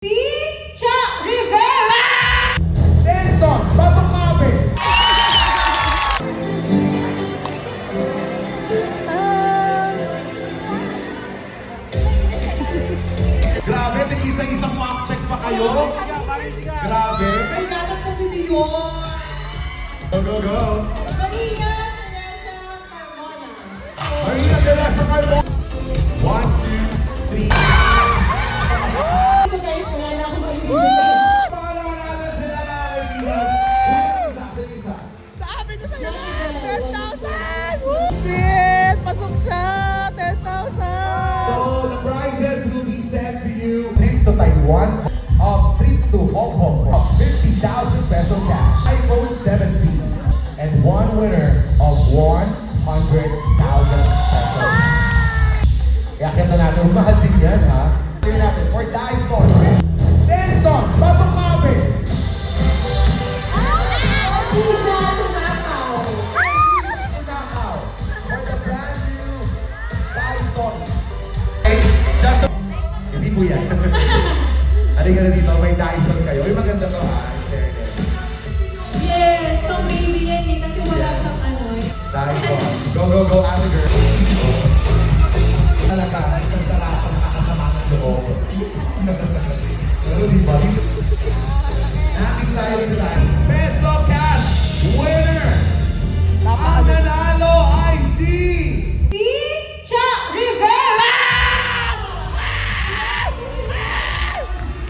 Si Cha Rivera! Denson Batucabe. Grabe, tig-isa-isang mock check pa kayo. Grabe. May gatas kasi ni yun. Go, go, go. Maria Teresa Carmona. Maria Teresa Carmona. 1, 2, 3. Ito guys, wala na akong maibigay. Pangalawa natin sila mga kaibigan. Isa. Sabi ko sa'yo, 10,000! Shit! Pasok siya! 10,000! So, the prizes will be sent to you. Trip to Taiwan, trip to Hong Kong of 50,000 peso cash, iPhone 17, and one winner of 100,000 pesos. Kaya kita natin, mahal din yan ha. Kaya natin, for Dyson, Denson Batucabe. Pizza Tumakaw. Tunakaw, for the brand new Dyson. Hey, just hindi po yan. Halika na dito, may Dyson kayo. Uy, maganda to ha. In fairness. Yes, pang baby yan eh, kasi wala Yes. kang ano eh. Dyson. Go, go, go, ate girl. Talaga, isang sarasa nakakasama ng loob. Pero di ba? Nakakita tayo dito tayo. Peso cash winner! Ang nanalo ay si... Si Cha Rivera!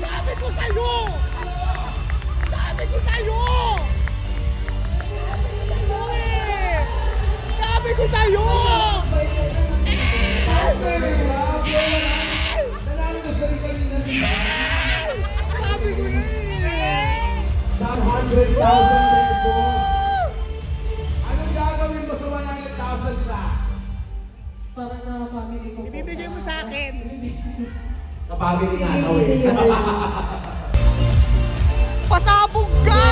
Sabi ko sa'yo! Sabi ko sa'yo! Sabi ko sa'yo! Nanalo na siya rin kanina. Sabi ko na eh! 100,000 pesos. Anong gagawin mo sa 100,000 siya? Para sa family ko. Ibibigay mo sa akin! Sa family nga daw eh. Pasabog ka!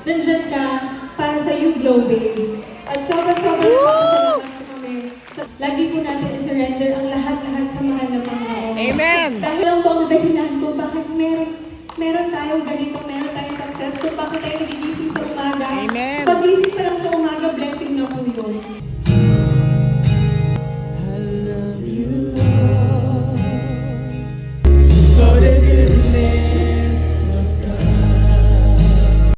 Nandyan ka para sa You Glow, babe. At sobrang napakasalamat po kami. Lagi po natin i-surrender ang lahat-lahat sa mahal na Panginoon. Amen! Dahil lang po ang dahilan kung bakit meron tayong ganito, meron tayong success, kung bakit tayo nagigising sa